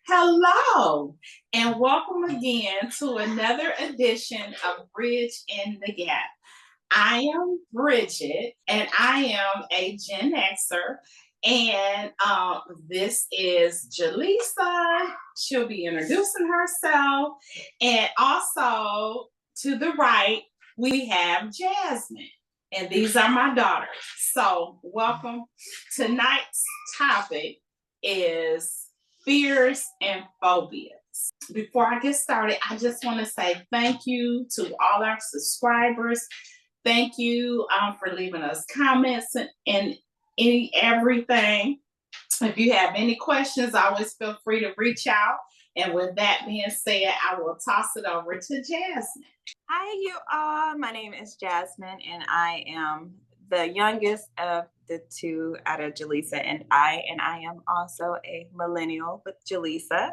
Hello, and welcome again to another edition of Bridge in the Gap. I am Bridget, and I am a Gen Xer, and this is Jaleesa. She'll be introducing herself, and also to the right, we have Jasmine, and these are my daughters. So, welcome. Tonight's topic is fears and phobias. Before I get started, I just want to say thank you to all our subscribers. Thank you for leaving us comments and everything. If you have any questions, always feel free to reach out. And with that being said, I will toss it over to Jasmine. Hi, you all. My name is Jasmine, and I am the youngest of the two out of Jaleesa and I am also a millennial with Jaleesa.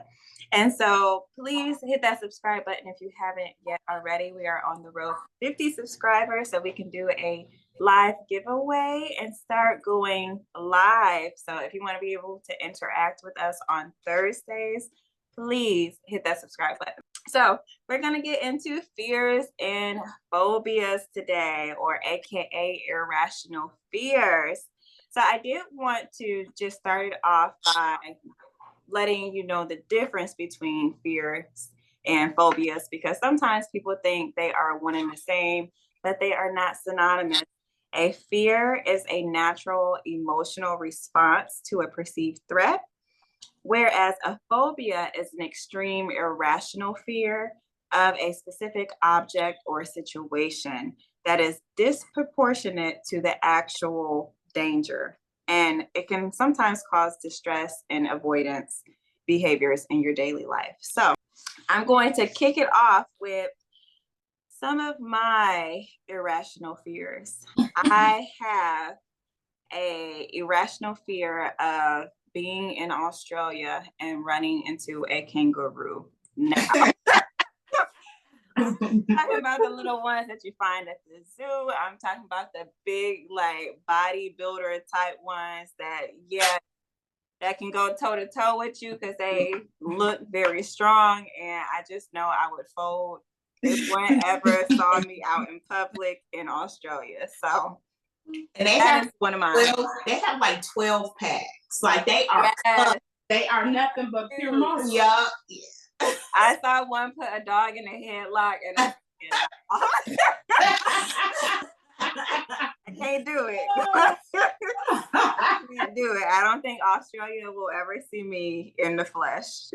And so please hit that subscribe button if you haven't yet already. We are on the road 50 subscribers, so we can do a live giveaway and start going live. So if you want to be able to interact with us on Thursdays, please hit that subscribe button. So we're going to get into fears and phobias today, or AKA irrational fears. So I did want to just start it off by letting you know the difference between fears and phobias, because sometimes people think they are one and the same, but they are not synonymous. A fear is a natural emotional response to a perceived threat, whereas a phobia is an extreme irrational fear of a specific object or situation that is disproportionate to the actual danger. And it can sometimes cause distress and avoidance behaviors in your daily life. So I'm going to kick it off with some of my irrational fears. I have an irrational fear of being in Australia and running into a kangaroo. Now, I'm talking about the little ones that you find at the zoo. I'm talking about the big, like, bodybuilder type ones that can go toe to toe with you because they look very strong. And I just know I would fold if one ever saw me out in public in Australia. So, and they have one of mine. They have like 12 packs. Like they are nothing but pure muscle. Yeah. I saw one put a dog in a headlock, and I can't do it. I can't do it. I don't think Australia will ever see me in the flesh.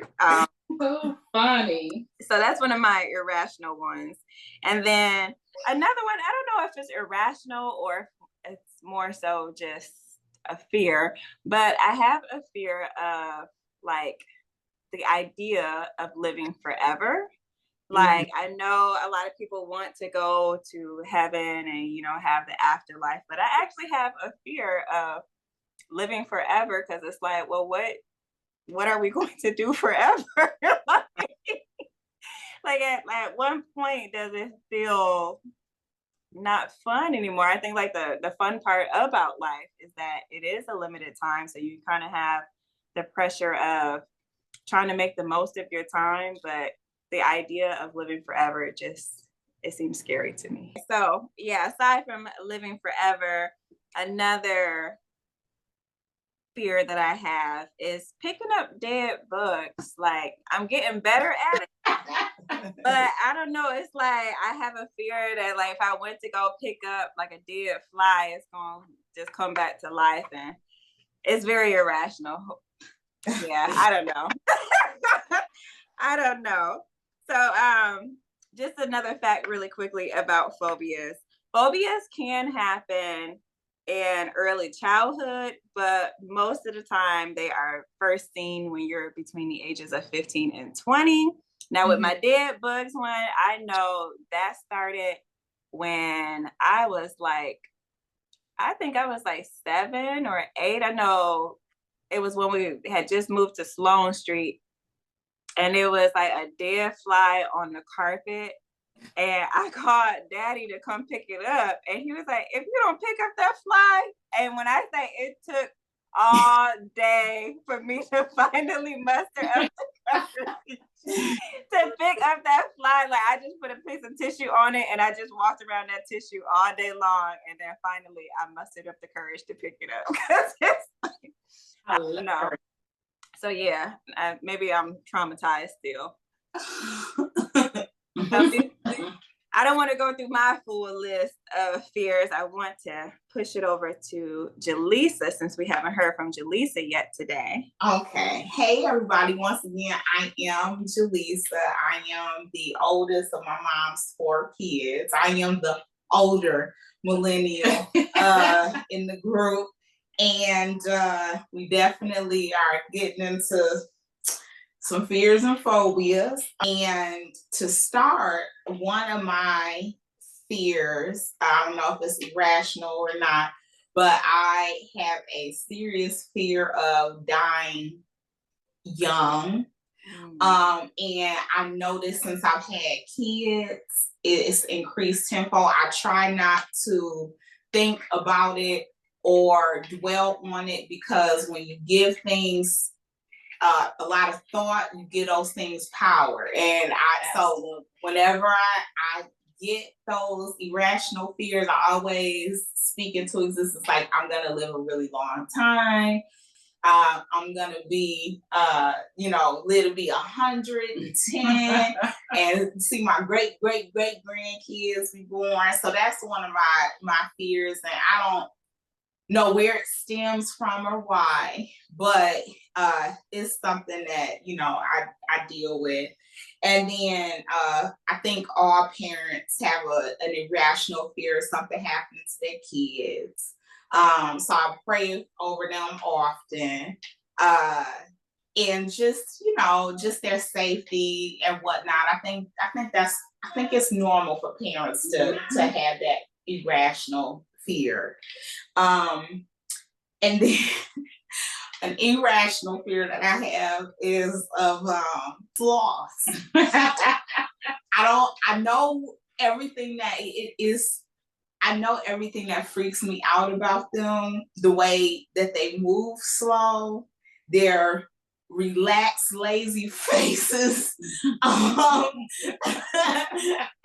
So funny. So that's one of my irrational ones. And then another one, I don't know if it's irrational or it's more so just a fear, but I have a fear of, like, the idea of living forever. Like, I know a lot of people want to go to heaven and, have the afterlife, but I actually have a fear of living forever, because it's like, well, what are we going to do forever? like at one point, does it feel not fun anymore? I think like the fun part about life is that it is a limited time, so you kind of have the pressure of trying to make the most of your time, but the idea of living forever, it seems scary to me. So yeah, aside from living forever, another fear that I have is picking up dead bugs. Like, I'm getting better at it, but I don't know. It's like I have a fear that, like, if I went to go pick up like a dead fly, it's gonna just come back to life, and it's very irrational. Yeah, I don't know. I don't know. So just another fact really quickly about phobias. Phobias can happen in early childhood, but most of the time they are first seen when you're between the ages of 15 and 20. Now with my dead bugs one, I know that started when I was like, I think I was like 7 or 8. I know it was when we had just moved to Sloan Street, and it was like a dead fly on the carpet. And I called Daddy to come pick it up. And he was like, if you don't pick up that fly, and when I say it took all day for me to finally muster up the mine, like I just put a piece of tissue on it and I just walked around that tissue all day long. And then finally I mustered up the courage to pick it up. It's like, I don't know. So yeah, maybe I'm traumatized still. I don't want to go through my full list of fears. I want to push it over to Jaleesa since we haven't heard from Jaleesa yet today. Okay. Hey, everybody. Once again, I am Jaleesa. I am the oldest of my mom's 4 kids. I am the older millennial in the group. And we definitely are getting into some fears and phobias. And to start, one of my fears, I don't know if it's irrational or not, but I have a serious fear of dying young. And I noticed since I've had kids, it's increased tenfold. I try not to think about it or dwell on it, because when you give things a lot of thought, you give those things power. And so whenever I get those irrational fears, I always speak into existence like, I'm gonna live a really long time. I'm gonna be, live to be 110 and see my great grandkids be born. So that's one of my fears, and I don't know where it stems from or why, but it's something that I deal with. And then I think all parents have an irrational fear of something happening to their kids. So I pray over them often, and just their safety and whatnot. I think it's normal for parents to have that irrational fear. And then an irrational fear that I have is of sloths. I know everything that it is. I know everything that freaks me out about them. The way that they move slow, their relaxed, lazy faces. The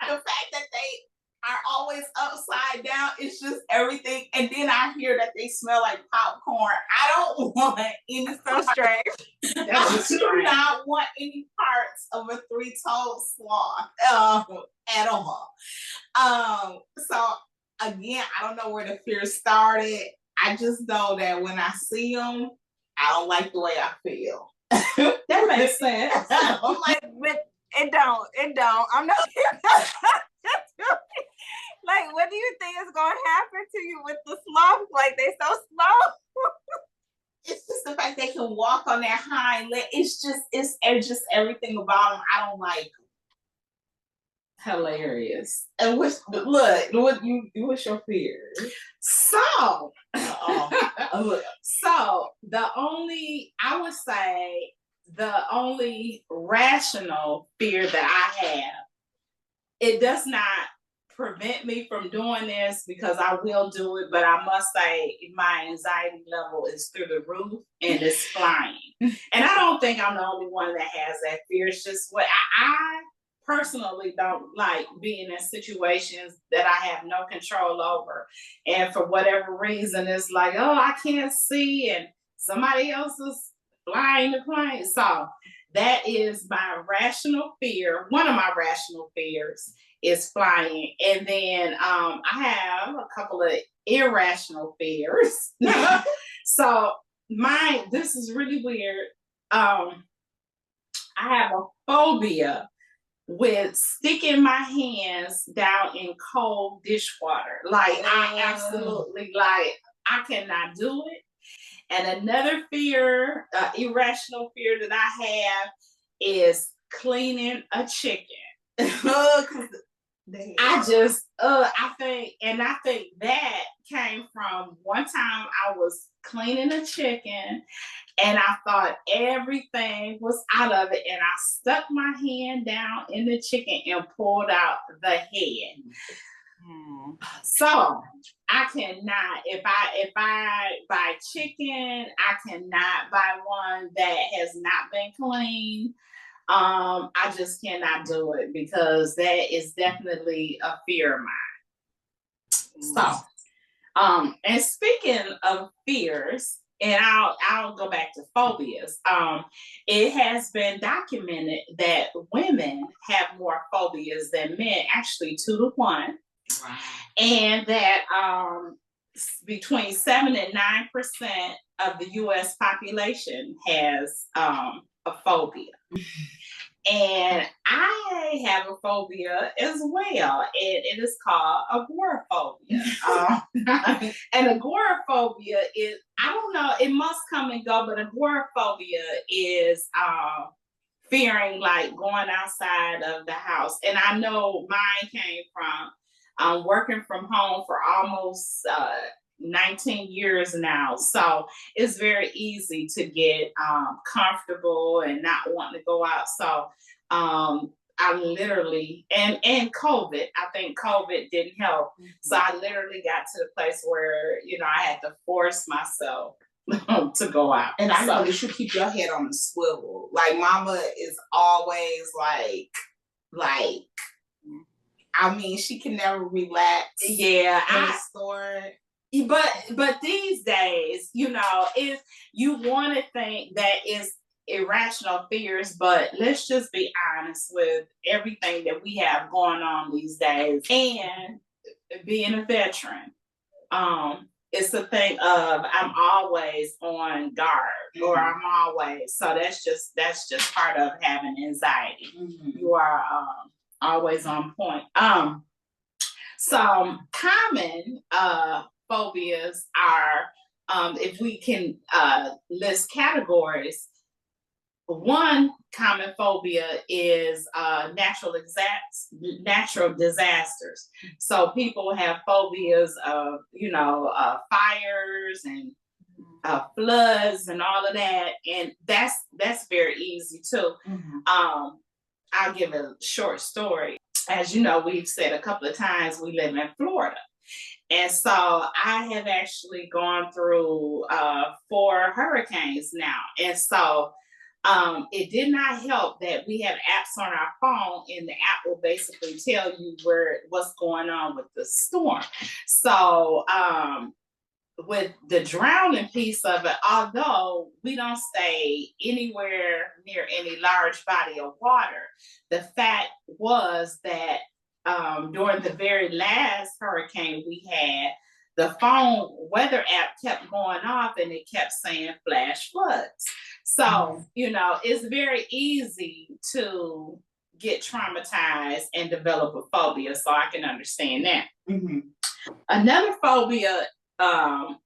fact that they are always upside down. It's just everything. And then I hear that they smell like popcorn. I don't want any. So strange. I do not want any parts of a 3-toed sloth at all. So again, I don't know where the fear started. I just know that when I see them, I don't like the way I feel. That makes sense. I'm like, but it don't. I'm not. Like, what do you think is going to happen to you with the sloth? Like, they so slow. It's just the fact they can walk on their hind leg. It's just everything about them I don't like. Hilarious. And what's your fear? So, so I would say the only rational fear that I have, it does not prevent me from doing this because I will do it, but I must say my anxiety level is through the roof, and it's flying. And I don't think I'm the only one that has that fear. It's just what I personally don't like, being in situations that I have no control over. And for whatever reason, it's like, oh, I can't see, and somebody else is flying the plane. So that is my rational fear. One of my rational fears is flying. And then I have a couple of irrational fears. So this is really weird. I have a phobia with sticking my hands down in cold dishwater. Like, I absolutely, I cannot do it. And another fear, irrational fear that I have, is cleaning a chicken. I think that came from one time I was cleaning a chicken and I thought everything was out of it, and I stuck my hand down in the chicken and pulled out the head. So I cannot, if I buy chicken, I cannot buy one that has not been cleaned. I just cannot do it because that is definitely a fear of mine. So, and speaking of fears, and I'll go back to phobias. It has been documented that women have more phobias than men, actually 2 to 1, Wow. and that between 7 and 9% of the U.S. population has a phobia. And I have a phobia as well, and it is called agoraphobia. And agoraphobia is, I don't know, it must come and go, but agoraphobia is fearing like going outside of the house. And I know mine came from working from home for almost 19 years now. So it's very easy to get comfortable and not wanting to go out. So I literally, and COVID, I think COVID didn't help. Mm-hmm. So I literally got to the place where, I had to force myself to go out. And I know that you keep your head on the swivel. Like mama is always like, I mean, she can never relax. Yeah. In the store. But these days, if you want to think that is irrational fears, but let's just be honest with everything that we have going on these days. And being a veteran, it's a thing of I'm always on guard, or I'm always, so that's just part of having anxiety. Mm-hmm. You are always on point. Some common phobias are, if we can list categories, one common phobia is natural disasters. So people have phobias of, fires and floods and all of that, and that's very easy too. Mm-hmm. I'll give a short story. As you know, we've said a couple of times we live in Florida. And so I have actually gone through 4 hurricanes now. And so it did not help that we have apps on our phone, and the app will basically tell you what's going on with the storm. So with the drowning piece of it, although we don't stay anywhere near any large body of water, the fact was that during the very last hurricane we had, the phone weather app kept going off and it kept saying flash floods. So, it's very easy to get traumatized and develop a phobia. So I can understand that. Mm-hmm. Another phobia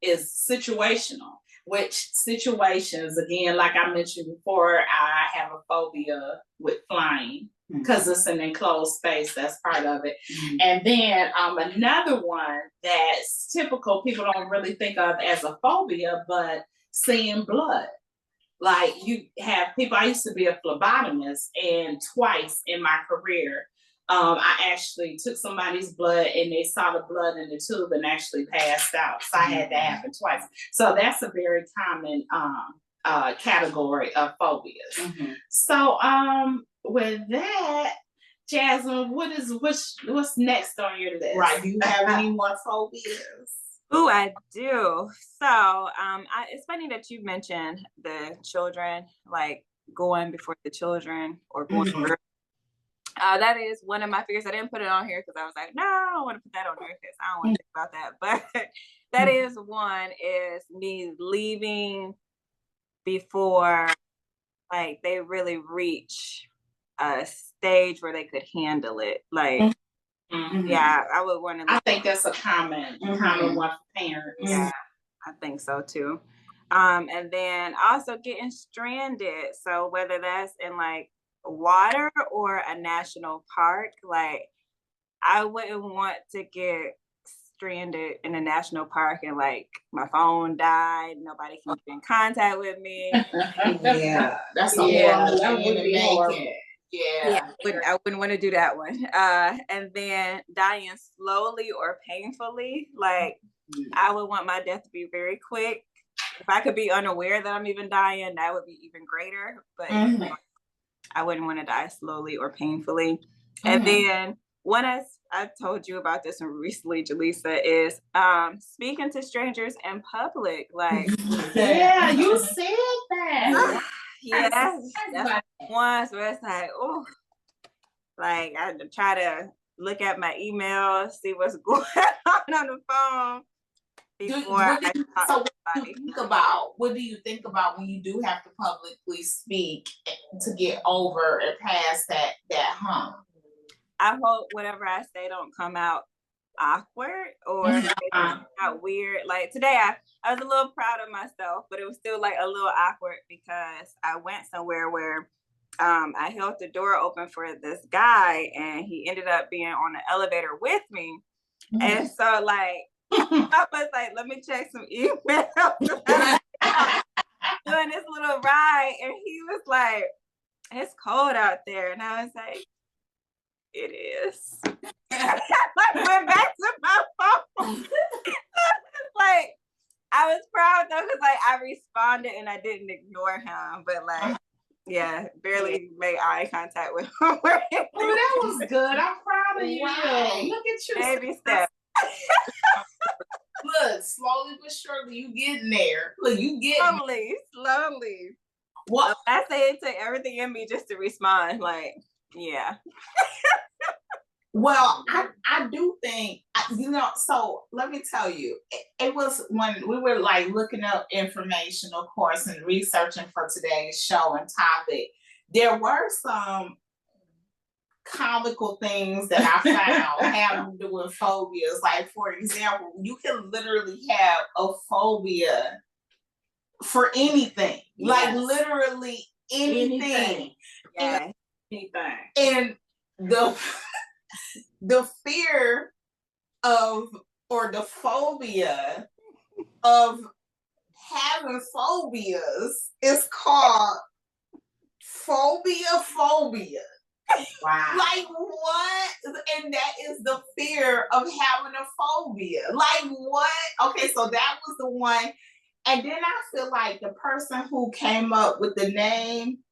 is situational, which situations, again, like I mentioned before, I have a phobia with flying because it's an enclosed space. That's part of it. Mm-hmm. And then another one that's typical, people don't really think of as a phobia, but seeing blood. Like you have people, I used to be a phlebotomist, and twice in my career, I actually took somebody's blood and they saw the blood in the tube and actually passed out. So I had that happen twice. So that's a very common category of phobias. Mm-hmm. So with that, Jasmine, what's next on your list? Right. Do you have any more phobias? Oh, I do. So it's funny that you mentioned the children, like going before the children or going through. That is one of my fears. I didn't put it on here because I was like, no, I don't want to put that on here because I don't want to think about that. But that is one, is me leaving before like they really reach a stage where they could handle it. Like, yeah, I would want to. I think that's a common one for parents. Yeah, I think so too. And then also getting stranded. So whether that's in like water or a national park, like I wouldn't want to get stranded in a national park and like my phone died, nobody can get in contact with me. Yeah, that's a horrible thing to make it. Yeah, I wouldn't want to do that one. And then dying slowly or painfully, like I would want my death to be very quick. If I could be unaware that I'm even dying, that would be even greater. But I wouldn't want to die slowly or painfully. And then one, as I told you about this one recently, Jaleesa, is speaking to strangers in public. Like, Yeah, you said that. yeah, that's ones where it's like, oh, like I try to look at my email, see what's going on the phone before I talk to somebody. What do you think about when you do have to publicly speak to get over and past that hump? I hope whatever I say don't come out awkward or not weird. Like today, I was a little proud of myself, but it was still like a little awkward because I went somewhere where I held the door open for this guy, and he ended up being on the elevator with me. And so, like, I was like, let me check some emails. Doing this little ride, and he was like, it's cold out there. And I was like, it is. I went back to my phone. Like, I was proud though, because like I responded and I didn't ignore him, but like, yeah, barely made eye contact with him. Oh, that was good. I'm proud of you. Right. Look at you. Baby step. Look, slowly but surely you getting there. Look, you getting slowly. What? So I say it took everything in me just to respond. Like, yeah. Well, I do think, so let me tell you, it was when we were like looking up information, of course, and researching for today's show and topic, there were some comical things that I found having to do with phobias. Like, for example, you can literally have a phobia for anything. Yes. Like, literally anything. Yeah. And the fear of, or the phobia of having phobias is called phobia. Wow. Like, what? And that is the fear of having a phobia. Like, what? Okay, so that was the one. And then I feel like the person who came up with the name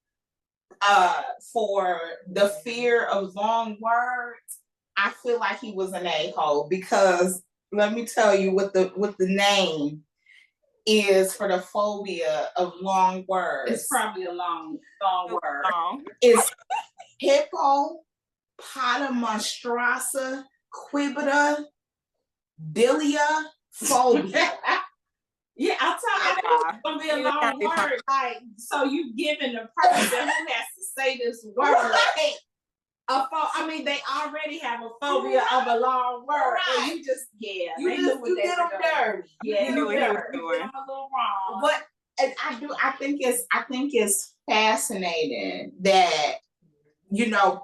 for the fear of long words, I feel like he was an a-hole, because let me tell you what the name is for the phobia of long words. It's probably a long word. It's hippopotamonstrasa quibita dilia phobia. Yeah, I it's gonna be a long word. Like, so you giving the person who has to say this word I mean, they already have a phobia of a long word, and you just you get them dirty. Yeah, you get them a little wrong. But I think it's fascinating that, I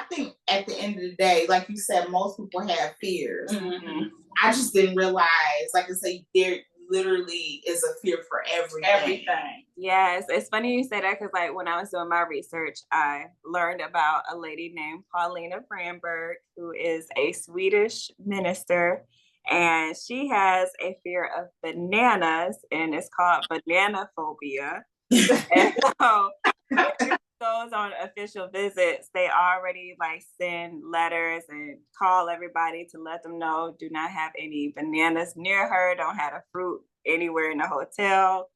think at the end of the day, like you said, most people have fears. Mm-hmm. I just didn't realize, like I say, there literally is a fear for everything. Yes, it's funny you say that, because like when I was doing my research, I learned about a lady named Paulina Framberg, who is a Swedish minister, and she has a fear of bananas, and it's called banana phobia. And so when she goes on official visits, they already like send letters and call everybody to let them know, do not have any bananas near her, don't have a fruit anywhere in the hotel.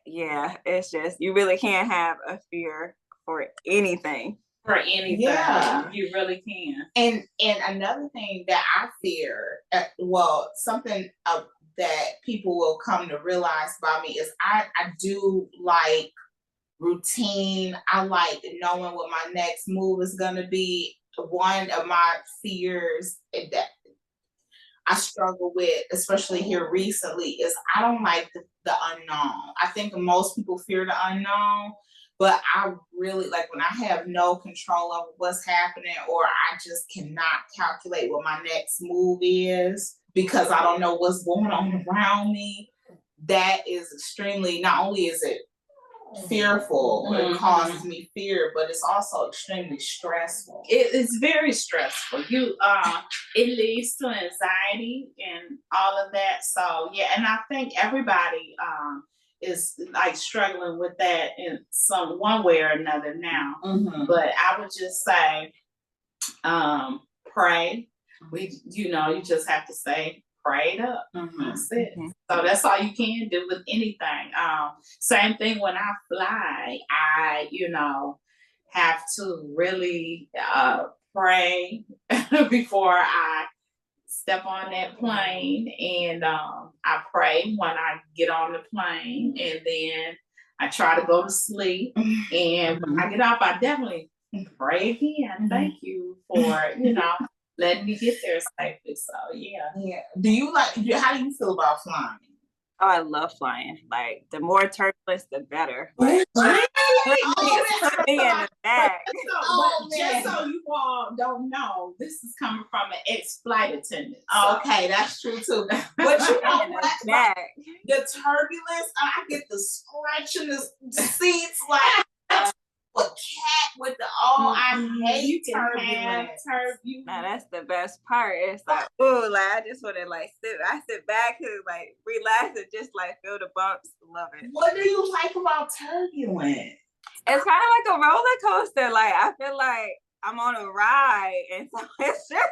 Yeah, it's just, you really can't have a fear for anything. For anything. Yeah. You really can. And another thing that I fear, something that people will come to realize about me is I do like routine. I like knowing what my next move is going to be. One of my fears that I struggle with, especially here recently, is I don't like the unknown. I think most people fear the unknown, but I really like when I have no control over what's happening, or I just cannot calculate what my next move is because I don't know what's going on around me. That is extremely, not only is it fearful, it causes me fear, but it's also extremely stressful. It's very stressful. It leads to anxiety and all of that. So yeah, and I think everybody is like struggling with that in one way or another now. Mm-hmm. But I would just say, pray. You just have to say, prayed up. Mm-hmm. That's it. So that's all you can do with anything. Same thing when I fly, I, have to really pray before I step on that plane, and I pray when I get on the plane, and then I try to go to sleep. And when I get off, I definitely pray again. Thank you for, letting me get there safely. So yeah. Yeah. How do you feel about flying? Oh, I love flying. Like, the more turbulence, the better. Really? Put me in the back. Just so you all don't know, this is coming from an ex-flight attendant. Okay, that's true too. But you know what? The turbulence, I get the scratch in the seats like a cat with the I hate turbulence. Now that's the best part. It's like, oh, like I just want to sit back and like relax and just like feel the bumps. Love it. What do you like about turbulence? It's kind of like a roller coaster. Like, I feel like I'm on a ride, and so it's just.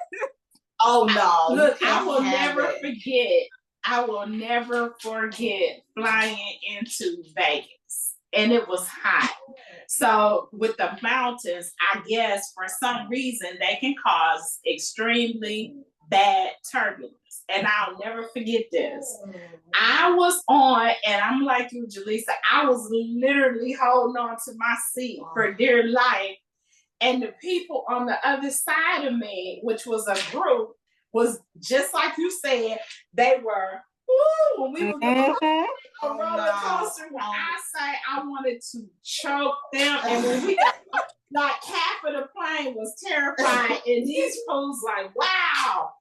Oh no! Look, I will never forget flying into Vegas, and it was hot. So with the mountains, I guess for some reason they can cause extremely bad turbulence. And I'll never forget this. I was on, and I'm like you, Jaleesa, I was literally holding on to my seat for dear life. And the people on the other side of me, which was a group, was just like you said, they were, when we were going on a roller coaster, when I say I wanted to choke them, and when we got, like, half of the plane was terrified, and these fools like, wow,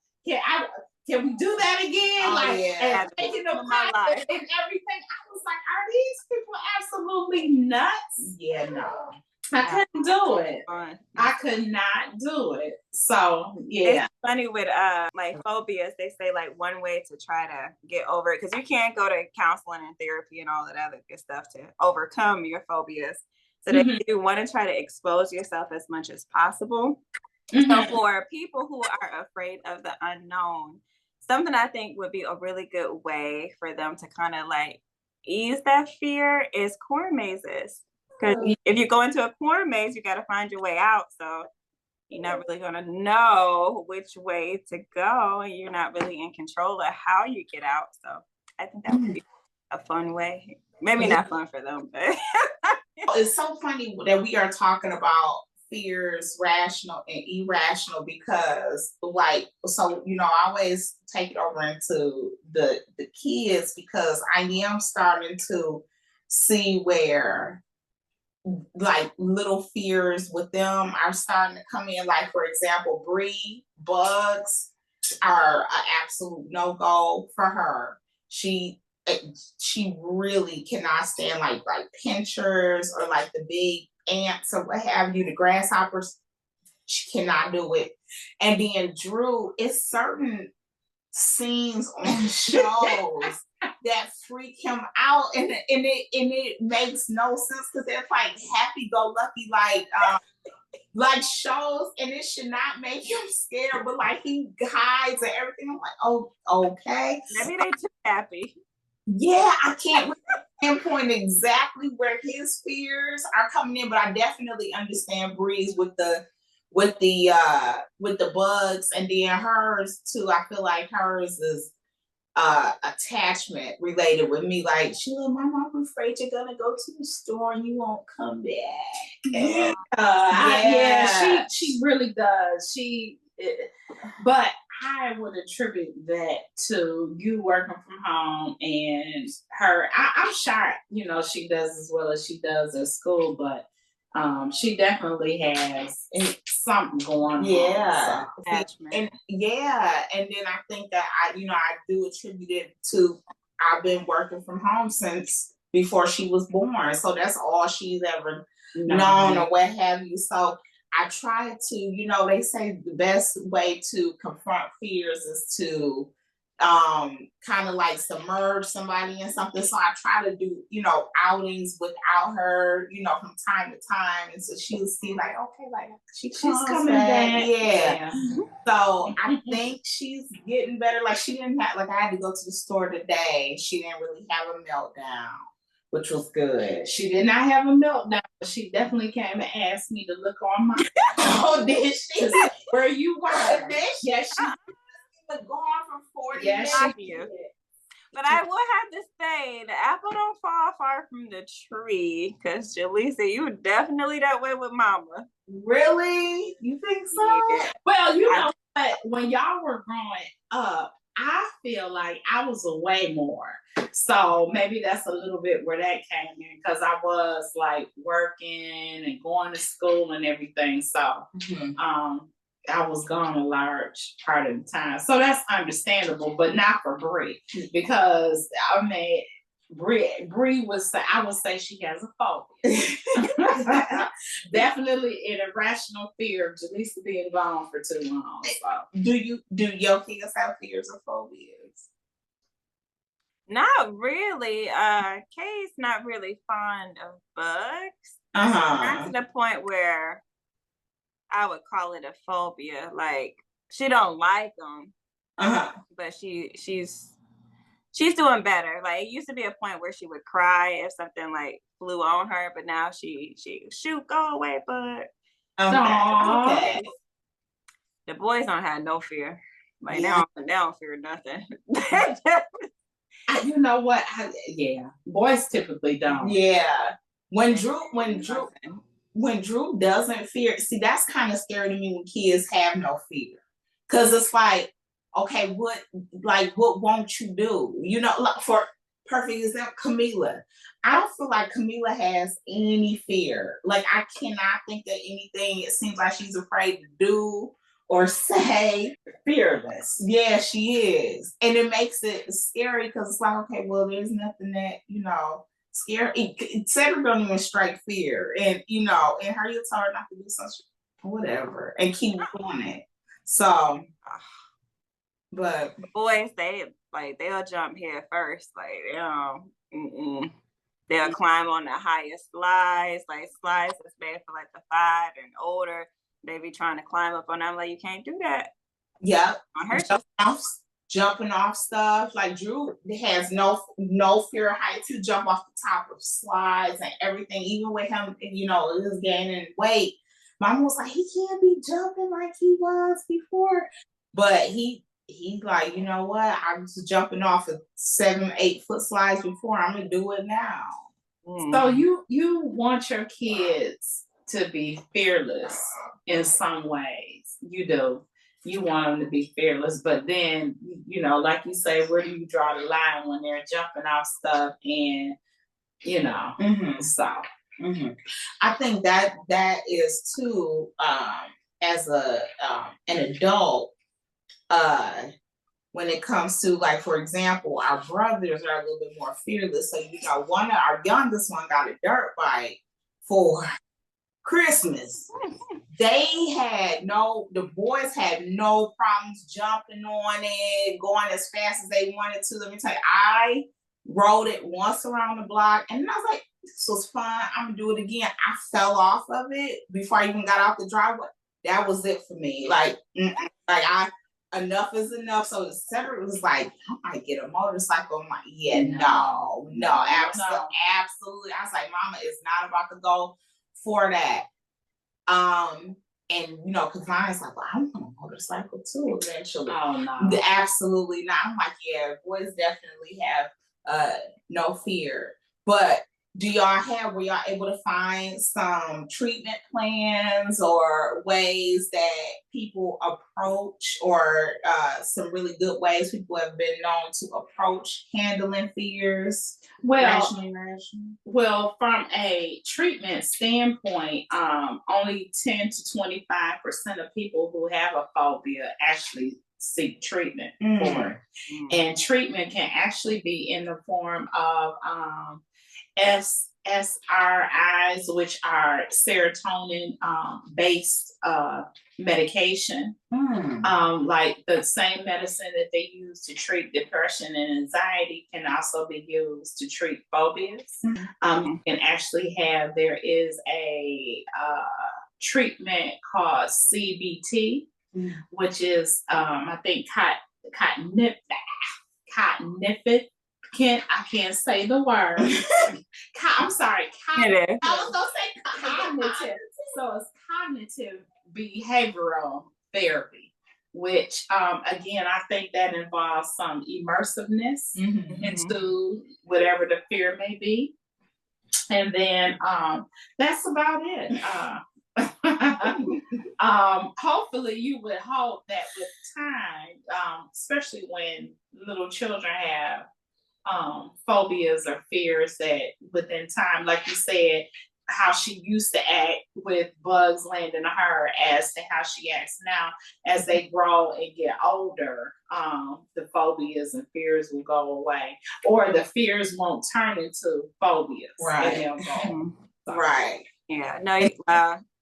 can we do that again? And taking the pilot and everything. I was like, are these people absolutely nuts? Yeah, no. I couldn't do it. I could not do it. So yeah. It's funny with like phobias, they say like one way to try to get over it, because you can't go to counseling and therapy and all that other good stuff to overcome your phobias. So that you want to try to expose yourself as much as possible. So for people who are afraid of the unknown, something I think would be a really good way for them to kind of like ease that fear is corn mazes. Because if you go into a corn maze, you got to find your way out. So you're not really going to know which way to go, and you're not really in control of how you get out. So I think that would be a fun way. Maybe not fun for them, but it's so funny that we are talking about fears, rational and irrational, because I always take it over into the kids, because I am starting to see where like little fears with them are starting to come in. Like, for example, Bridg, bugs are an absolute no-go for her. She really cannot stand like pinchers or like the big ants or what have you, the grasshoppers. She cannot do it. And then Drew, it's certain scenes on shows that freak him out, and it makes no sense, because they're like happy-go-lucky like shows, and it should not make him scared, but like he hides and everything. I'm like, oh, okay. Maybe they too happy. Yeah, I can't pinpoint exactly where his fears are coming in, but I definitely understand Bree's with the bugs, and then hers too. I feel like hers is attachment related with me. Like, Sheila, Mom, I'm afraid you're gonna go to the store and you won't come back. She really does. But I would attribute that to you working from home and her. I'm sure, she does as well as she does at school, but she definitely has something going on. Yeah. And then I think that I do attribute it to, I've been working from home since before she was born. So that's all she's ever known or what have you. So I try to, they say the best way to confront fears is to kind of like submerge somebody in something. So I try to do, outings without her, from time to time. And so she'll see like, okay, like she's coming back. Yeah. So I think she's getting better. Like she didn't have, like I had to go to the store today. She didn't really have a meltdown, which was good. She did not have a meltdown, but she definitely came and asked me to look on my. Oh, did she? Where you were? Yes, she was gone for 40 minutes. But I will have to say, the apple don't fall far from the tree. Because Jaleesa, you were definitely that way with Mama. Really? You think so? Yeah. Well, you know what? When y'all were growing up, I feel like I was away more. So maybe that's a little bit where that came in, because I was like working and going to school and everything. So I was gone a large part of the time. So that's understandable, but not for Bridg, because I mean, Bridg I would say she has a phobia. Definitely an irrational fear of Jaleesa being gone for too long. So. Do your kids have fears or phobias? Not really. Kay's not really fond of bugs. Not to the point where I would call it a phobia. Like she don't like them, but she's doing better. Like it used to be a point where she would cry if something like flew on her, but now she shoot, go away, bud. Okay. The boys don't have no fear. Like they don't fear nothing. You know what? Boys typically don't. Yeah. When Drew doesn't fear, see, that's kind of scary to me when kids have no fear. Cause it's like, okay, what won't you do? Like for perfect example, Camila. I don't feel like Camila has any fear. Like I cannot think of anything it seems like she's afraid to do or say. Fearless. Yeah, she is. And it makes it scary because it's like, okay, well, there's nothing that, scary. Cedric don't even strike fear. And, and her, you tell her not to do something, whatever, and keep doing it. So, but boys, they'll jump head first. Like, they'll climb on the highest slides, like slides that's made for like the 5 and older. They be trying to climb up on them. Like, you can't do that. Yeah. Jumping off stuff. Like Drew has no fear of heights. He jump off the top of slides and everything. Even with him, is gaining weight. Mom was like, he can't be jumping like he was before. But he's like, you know what? I was jumping off of 7-8 foot slides before. I'm gonna do it now. So you want your kids to be fearless in some ways. You do. You want them to be fearless, but then, like you say, where do you draw the line when they're jumping off stuff and, so. I think that is too, as an adult, when it comes to, like, for example, our brothers are a little bit more fearless. So, one of our youngest one got a dirt bike for Christmas. The boys had no problems jumping on it, going as fast as they wanted to. Let me tell you, I rode it once around the block and I was like, this was fun. I'm gonna do it again. I fell off of it before I even got out the driveway. That was it for me. Enough is enough. So Cedric was like, I might get a motorcycle. I'm like, yeah, no, absolutely. I was like, Mama is not about to go for that. And because mine's like, well, I want a motorcycle too eventually. Oh no, absolutely not. I'm like, yeah, boys definitely have no fear. But were y'all able to find some treatment plans or ways that people approach, or some really good ways people have been known to approach handling fears? Well, from a treatment standpoint, only 10 to 25% of people who have a phobia actually seek treatment for it. And treatment can actually be in the form of SSRIs, which are serotonin based medication. Like the same medicine that they use to treat depression and anxiety can also be used to treat phobias. You can actually there is a treatment called CBT, which is I think cotnific. I can't say the word. I'm sorry. I was gonna say cognitive. So it's cognitive behavioral therapy, which again I think that involves some immersiveness into whatever the fear may be. And then that's about it. Hopefully you would hope that with time, especially when little children have phobias or fears, that within time, like you said, how she used to act with bugs landing on her as to how she acts now, as they grow and get older, the phobias and fears will go away, or the fears won't turn into phobias. Right. Right. Yeah. No,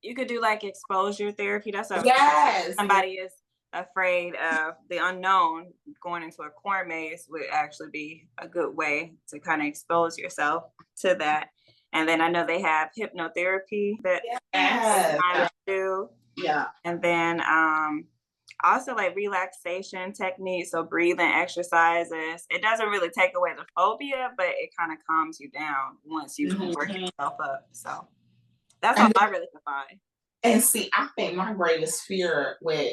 you could do like exposure therapy. That's somebody is afraid of the unknown. Going into a corn maze would actually be a good way to kind of expose yourself to that. And then I know they have hypnotherapy that do. Yeah. And then also like relaxation techniques, so breathing exercises. It doesn't really take away the phobia, but it kind of calms you down once you work yourself up. So that's all I really can find. And see, I think my greatest fear with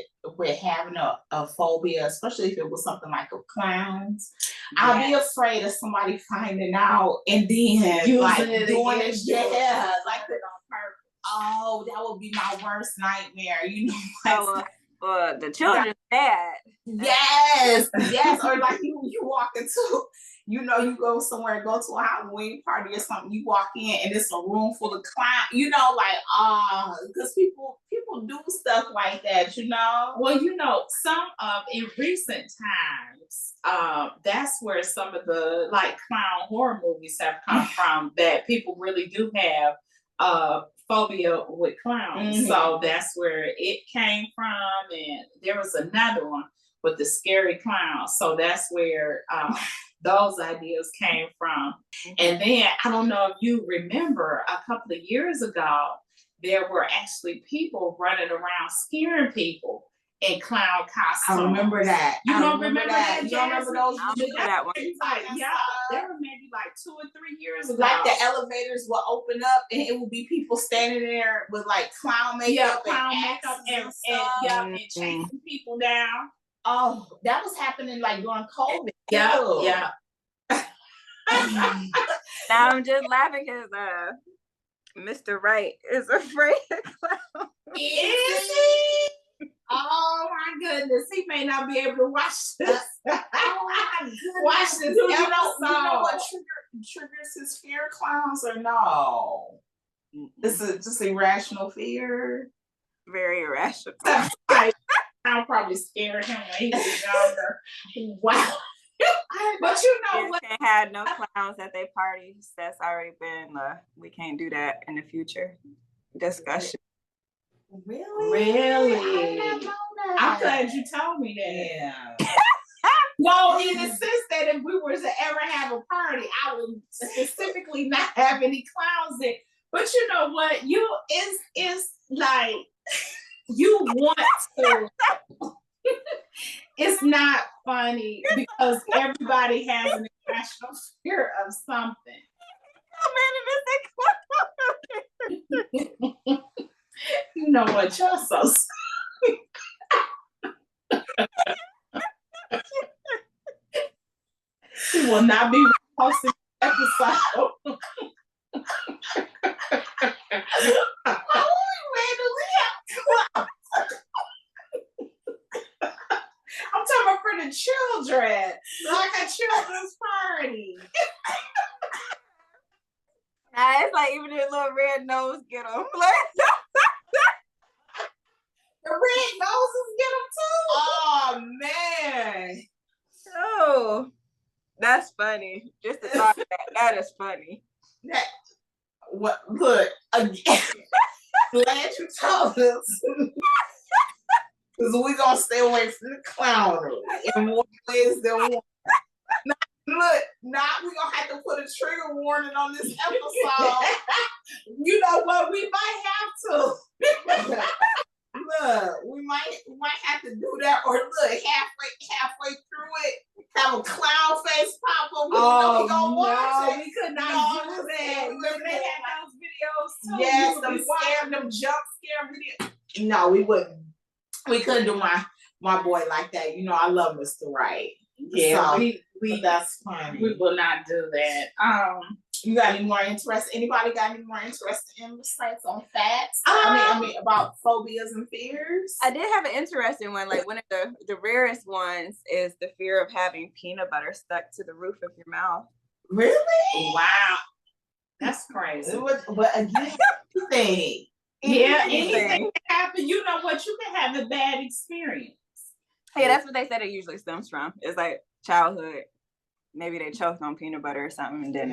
having a phobia, especially if it was something like of clowns, I'd be afraid of somebody finding out and then like doing it. Yeah, like on purpose. Oh, that would be my worst nightmare. You know, the children's dad. Yes. Or like you walk into, you go somewhere, go to a Halloween party or something, you walk in and it's a room full of clowns, because people do stuff like that, Well, some in recent times, that's where some of the like clown horror movies have come from, that people really do have phobia with clowns. So that's where it came from. And there was another one with the scary clown. So that's where those ideas came from. And then I don't know if you remember, a couple of years ago, there were actually people running around scaring people in clown costumes. I remember that. You don't remember that? You don't remember those? That one. They were maybe like 2 or 3 years ago. Like the elevators will open up and it will be people standing there with like clown makeup, and chasing people down. Oh, that was happening like during COVID. Yeah. Now I'm just laughing because Mr. Wright is afraid of clowns. Is he? Oh my goodness, he may not be able to watch this. Watch this. You know what triggers his fear, clowns, or no? This is just irrational fear. Very irrational. I'll probably scare him when he was younger. Wow. But what? Can't have no clowns at their parties. That's already been we can't do that in the future discussion. Really? I'm glad you told me that. Yeah. No, in the sense that if we were to ever have a party, I would specifically not have any clowns in. But you know what? It's like you want to. It's not funny because everybody has an irrational fear of something. You know what? You're so sweet. He will not be posting episode. I'm talking about for the children, like a children's party. It's like even the little red nose get them. The red noses get them too. Oh man. Oh, that's funny. Just to talk that is funny. That what? Look again. Glad you told us. Because we're gonna stay away from the clownery in more ways than one. Look, now we're gonna have to put a trigger warning on this episode. You know what? We might have to. Look, we might have to do that, or look, halfway through it, have a clown face pop up. We know we gonna watch it. We could not No, do that. Remember they had those videos too. Yes, them jump scare videos. No, we wouldn't. We couldn't do my boy like that. You know, I love Mr. Right. Yeah, so, we that's funny. We will not do that. You got any more interest? Anybody got any more interesting insights on facts? I mean about phobias and fears. I did have an interesting one. Like one of the rarest ones is the fear of having peanut butter stuck to the roof of your mouth. Really? Wow, that's crazy. But again, anything. Anything can happen. You know what? You can have a bad experience. Yeah, that's what they said it usually stems from. It's like childhood. Maybe they choked on peanut butter or something, and then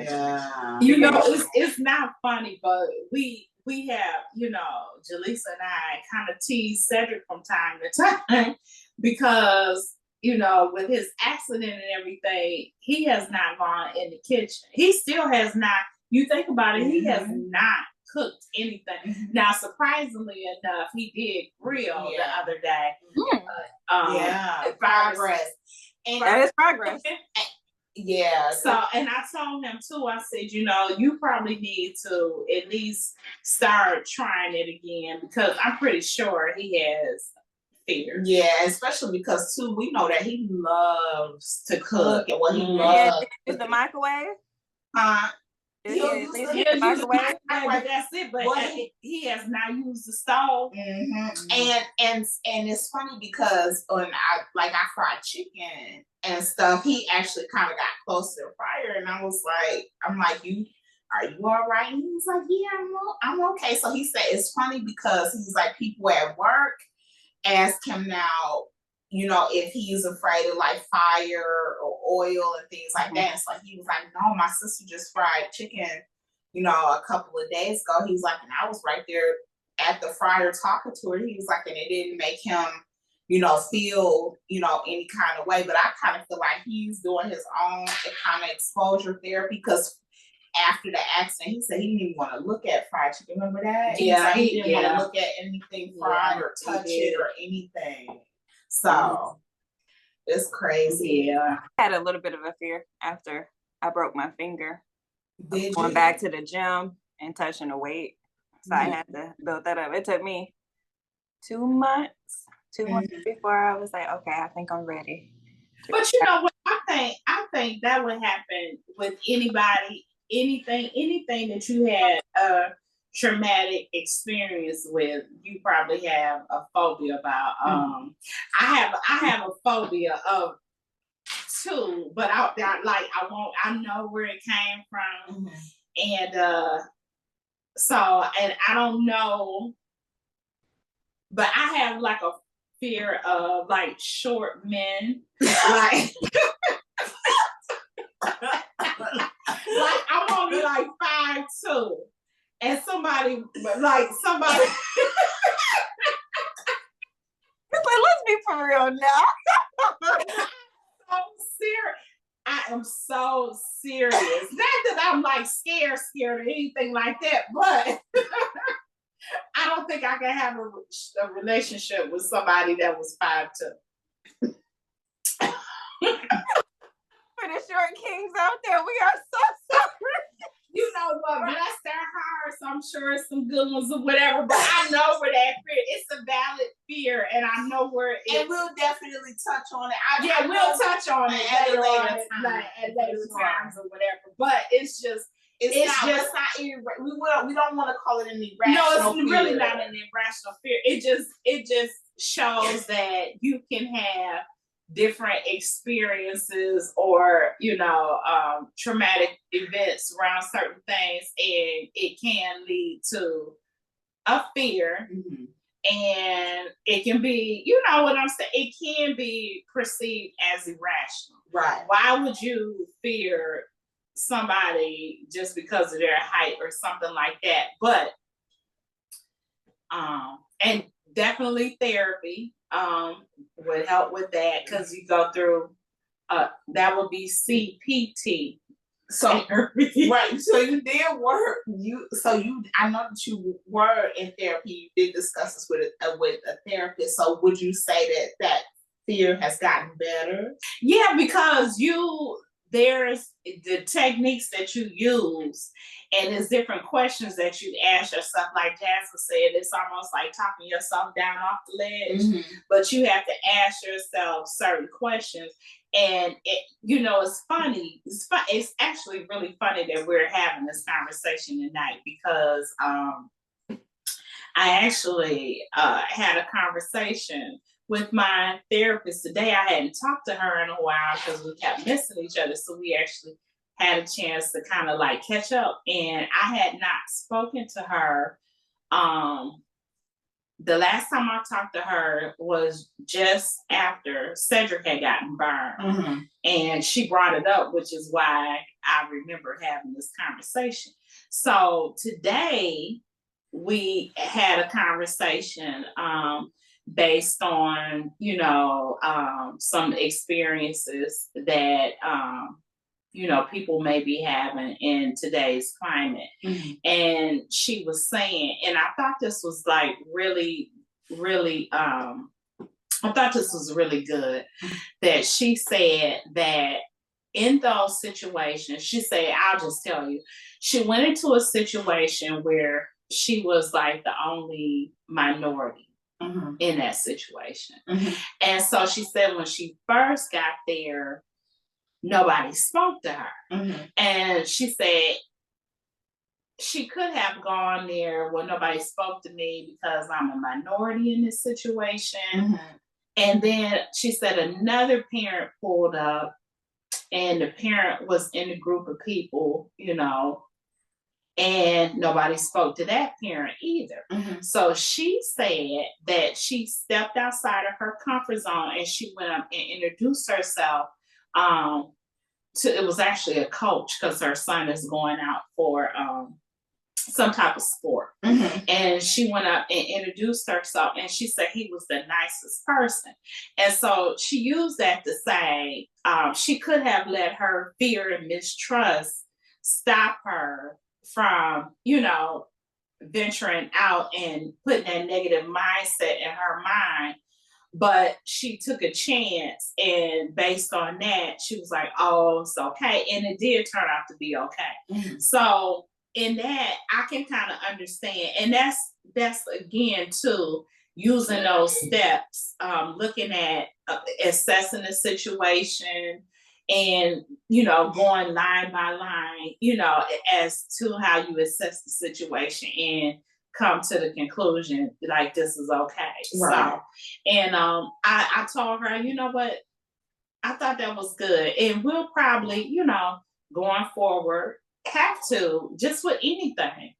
you know, it's not funny, but we have, you know, Jaleesa and I kind of tease Cedric from time to time because, you know, with his accident and everything, he has not gone in the kitchen. He still has not. You think about it, he has not cooked anything. Now, surprisingly enough, he did grill the other day. Progress. And that is progress. Yeah. So, and I told him too, I said, you know, you probably need to at least start trying it again because I'm pretty sure he has fear. Yeah, especially because too, we know that he loves to cook and what he loves. Is the microwave? He'll use the microwave. That's it, but he has not used the stove. And it's funny because when I fried chicken and stuff, he actually kind of got close to the fryer, and I'm like, are you all right? And he was like, yeah, I'm okay. So he said it's funny because he's like, people at work ask him now, you know, if he's afraid of like fire or oil and things like that. So he was like, no, my sister just fried chicken, you know, a couple of days ago. He was like, and I was right there at the fryer talking to her. He was like, and it didn't make him, you know, feel, you know, any kind of way. But I kind of feel like he's doing his own kind of exposure therapy because after the accident, he said he didn't even want to look at fried chicken. Remember that? Yeah, he didn't want to look at anything fried or touch it or anything. So it's crazy. Yeah. I had a little bit of a fear after I broke my finger. Going back to the gym and touching the weight. So I had to build that up. It took me 2 months before I was like, okay, I think I'm ready. But you know what? I think that would happen with anybody, anything that you had traumatic experience with, you probably have a phobia about. I have a phobia of too, but I know where it came from, and so and I don't know, but I have like a fear of like short men, like. Like I'm only like 5'2", and somebody. It's like, let's be for real now. So serious. I am so serious. Not that I'm like scared or anything like that, but I don't think I can have a relationship with somebody that was 5'2". For the short kings out there, we are so sorry. You know what? Bless their hearts. I'm sure it's some good ones or whatever, but I know where that fear. It's a valid fear, and I know where it is. And we'll definitely touch on it. We'll touch on it at later times or whatever. But it's just. We don't want to call it an irrational fear. No, it's really not an irrational fear. It just shows that you can have different experiences or, you know, traumatic events around certain things, and it can lead to a fear. And it can be, you know what I'm saying, it can be perceived as irrational. Right. Why would you fear somebody just because of their height or something like that. But and definitely therapy would help with that, because you go through that would be CPT. So therapy. right, so you did work. I know that you were in therapy. You did discuss this with a therapist. So would you say that fear has gotten better? Yeah, because there's the techniques that you use, and there's different questions that you ask yourself. Like Jasmine said, it's almost like talking yourself down off the ledge, but you have to ask yourself certain questions. And it's funny. It's actually really funny that we're having this conversation tonight, because I actually had a conversation with my therapist today. I hadn't talked to her in a while because we kept missing each other. So we actually had a chance to kind of like catch up. And I had not spoken to her. The last time I talked to her was just after Cedric had gotten burned. And she brought it up, which is why I remember having this conversation. So today we had a conversation based on, some experiences that, people may be having in today's climate. And she was saying, and I thought this was like really, really, I thought this was really good, that she said that in those situations, she said, I'll just tell you, she went into a situation where she was like the only minority in that situation. And so she said when she first got there, nobody spoke to her. And she said she could have gone there, well, nobody spoke to me because I'm a minority in this situation. And then she said another parent pulled up, and the parent was in a group of people, and nobody spoke to that parent either. So she said that she stepped outside of her comfort zone, and she went up and introduced herself it was actually a coach, because her son is going out for some type of sport. And she went up and introduced herself, and she said he was the nicest person. And so she used that to say she could have let her fear and mistrust stop her from, venturing out and putting that negative mindset in her mind. But she took a chance, and based on that, she was like, oh, it's okay. And it did turn out to be okay. So in that, I can kind of understand. And that's again, too, using those steps, looking at assessing the situation, and, going line by line, as to how you assess the situation and come to the conclusion like this is okay. Right. So, and I told her, you know what, I thought that was good, and we'll probably, going forward, have to, just with anything,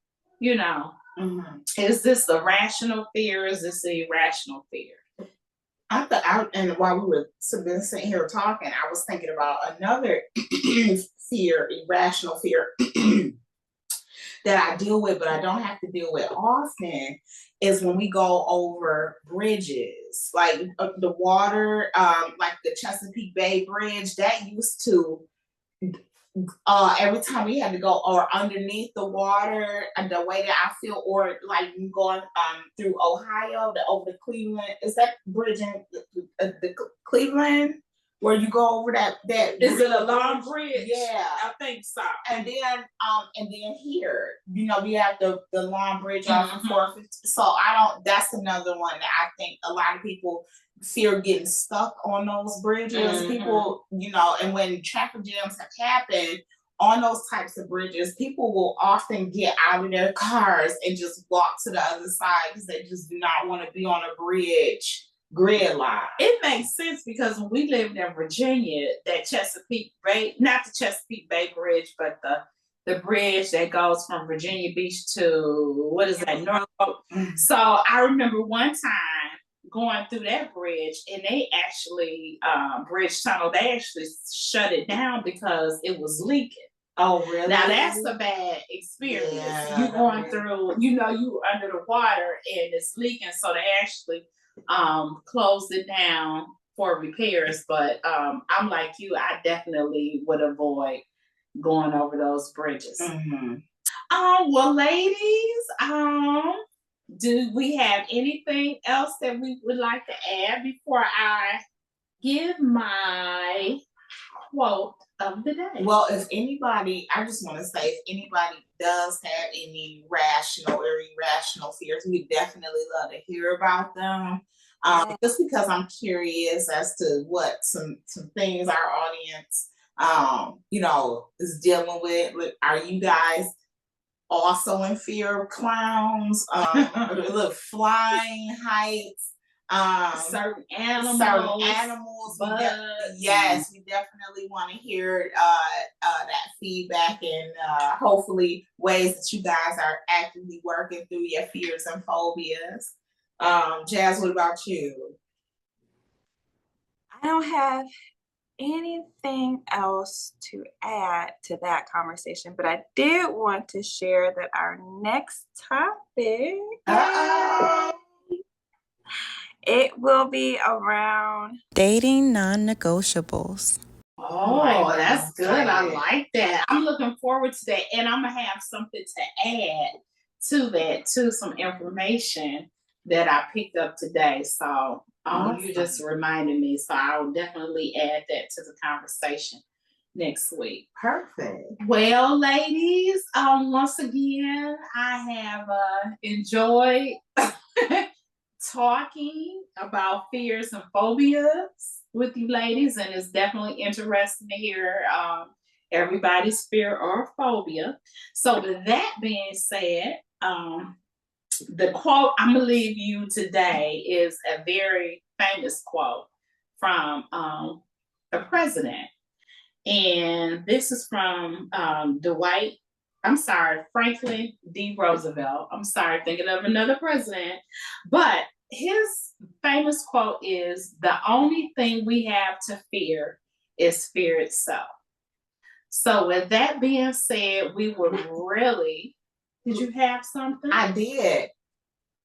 is this a rational fear? Is this an irrational fear? And while we were sitting here talking, I was thinking about another fear, irrational fear, that I deal with, but I don't have to deal with often, is when we go over bridges, like the water, like the Chesapeake Bay Bridge, that used to, every time we had to go or underneath the water, and the way that I feel, or like going through Ohio over to Cleveland, is that bridge in the Cleveland where you go over that is it a long bridge? Yeah, I think so. And then here, we have the long bridge off of 450. So that's another one that I think a lot of people fear getting stuck on those bridges. People, and when traffic jams have happened on those types of bridges, people will often get out of their cars and just walk to the other side because they just do not want to be on a bridge grid line. It makes sense, because when we lived in Virginia, that Chesapeake Bay, not the Chesapeake Bay Bridge, but the bridge that goes from Virginia Beach to, what is that, Norfolk? So I remember one time going through that bridge, and they actually, bridge tunnel, they actually shut it down because it was leaking. Oh, really? Now that's a bad experience. Yeah, You going really. through, you under the water and it's leaking, so they actually closed it down for repairs. But I'm like you, I definitely would avoid going over those bridges. Mm-hmm. Well, ladies, do we have anything else that we would like to add before I give my quote of the day? Well, if anybody, I just want to say, if anybody does have any rational or irrational fears, we definitely love to hear about them. Just because I'm curious as to what some things our audience, is dealing with. Are you guys also in fear of clowns? Look, flying heights. Certain animals, yes, we definitely want to hear that feedback and hopefully ways that you guys are actively working through your fears and phobias. Jazz, what about you? I don't have anything else to add to that conversation, but I did want to share that our next topic, it will be around dating non-negotiables. Oh, that's good. I like that. I'm looking forward to that. And I'm going to have something to add to that, to some information that I picked up today. So you just reminded me. So I will definitely add that to the conversation next week. Perfect. Well, ladies, once again, I have enjoyed talking about fears and phobias with you ladies, and it's definitely interesting to hear everybody's fear or phobia. So with that being said, the quote I'm gonna leave you today is a very famous quote from the president, and this is from Franklin D. Roosevelt. I'm sorry, thinking of another president. But his famous quote is, "The only thing we have to fear is fear itself." So with that being said, we would really, did you have something? I did.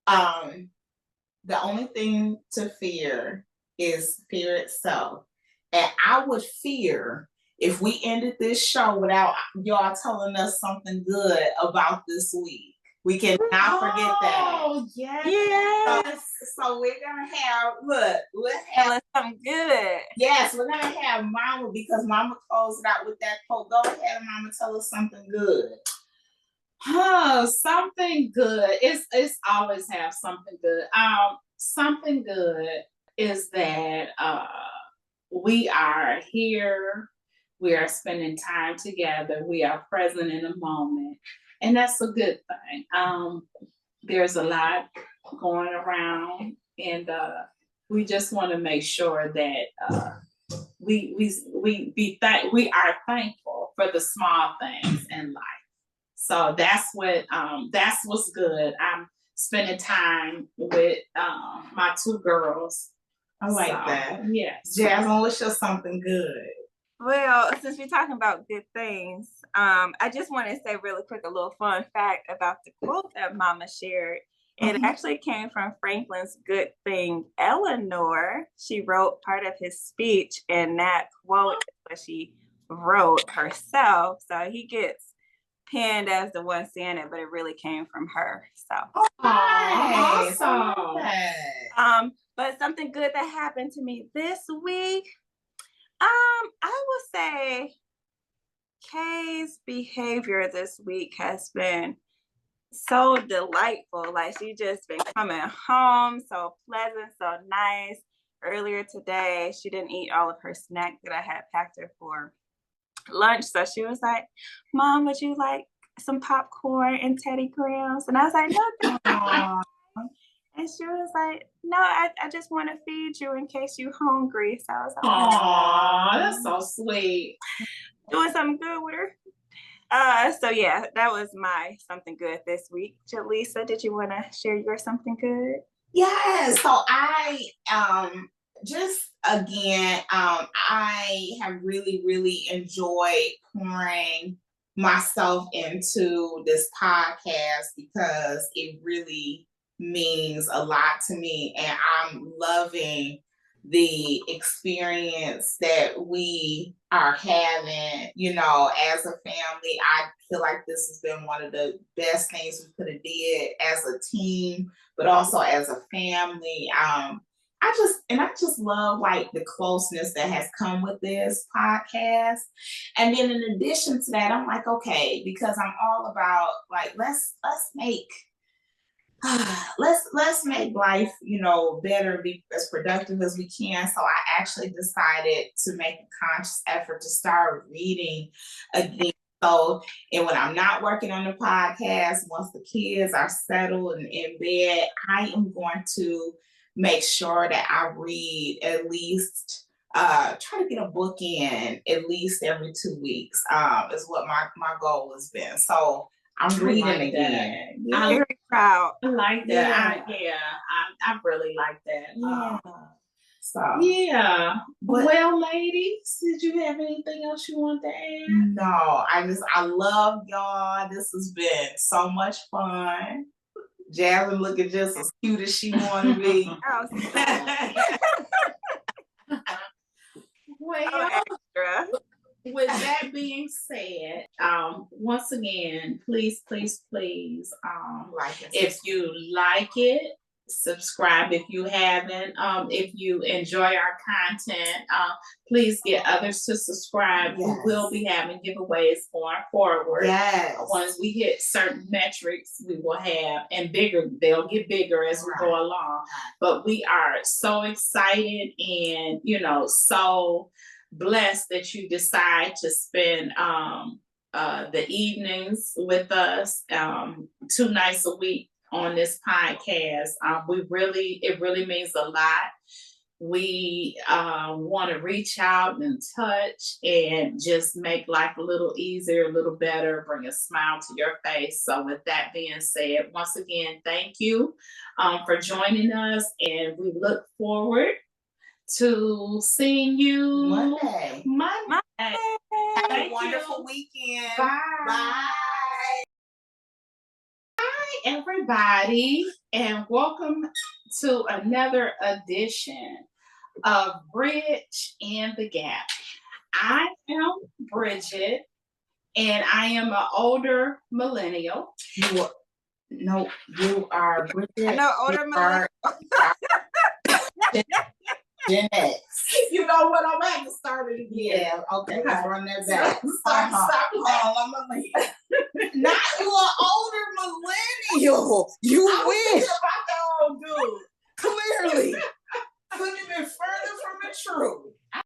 The only thing to fear is fear itself. And I would fear if we ended this show without y'all telling us something good about this week. We cannot forget that. Oh, yes. Yes. So we're gonna have we'll Tell have us something good. yes, we're gonna have Mama, because Mama closed it out with that quote. Go ahead, Mama, tell us something good. Something good. It's always have something good. Something good is that we are here, we are spending time together, we are present in a moment, and that's a good thing. There's a lot going around, and we just want to make sure that we are thankful for the small things in life. So that's what's good. I'm spending time with my two girls. I like that. Yes. Jasmine, what's your something good? Well, since we're talking about good things, I just want to say really quick a little fun fact about the quote that Mama shared. It actually came from Franklin's good thing, Eleanor. She wrote part of his speech, and that quote is what she wrote herself. So he gets pinned as the one saying it, but it really came from her. So awesome. But something good that happened to me this week, I would say Kay's behavior this week has been so delightful. Like, she just been coming home so pleasant, so nice. Earlier today, she didn't eat all of her snack that I had packed her for lunch. So she was like, "Mom, would you like some popcorn and Teddy Grahams?" And I was like, "No, thank you." And she was like, "No, I just want to feed you in case you're hungry." So I was like, "Aw, that's so sweet." Doing something good with her. So yeah, that was my something good this week. Jaleesa, did you want to share your something good? Yes. So I just again I have really enjoyed pouring myself into this podcast because it really means a lot to me, and I'm loving the experience that we are having, as a family. I feel like this has been one of the best things we could have did as a team, but also as a family. I just love like the closeness that has come with this podcast. And then in addition to that, I'm like, okay, because I'm all about like let's make let's make life, better, be as productive as we can. So I actually decided to make a conscious effort to start reading again. So, and when I'm not working on the podcast, once the kids are settled and in bed, I am going to make sure that I read at least try to get a book in at least every 2 weeks, is what my goal has been. So I'm reading like again. Yeah. I'm very proud. I like that. I really like that. Yeah. So yeah. Well, ladies, did you have anything else you want to add? No, I love y'all. This has been so much fun. Jasmine looking just as cute as she want to be. Well, with that being said, once again, please, if you like it, subscribe if you haven't. If you enjoy our content, please get others to subscribe. Yes. We will be having giveaways going forward. Yes. Once we hit certain metrics, we will have, and bigger, they'll get bigger as we go along. But we are so excited and, so blessed that you decide to spend the evenings with us 2 nights a week on this podcast. It really means a lot. We want to reach out and touch and just make life a little easier, a little better, bring a smile to your face. So with that being said, once again, thank you for joining us, and we look forward to seeing you Monday. Have a wonderful weekend. Bye. Bye. Hi, everybody, and welcome to another edition of Bridg and the Gap. I am Bridget, and I am an older millennial. You are Bridget. No, older millennial. Gen X. You know what? I'm going to start it again. Yeah, okay, let's run that back. Stop. I'm gonna leave. Not you, an older millennial. You win.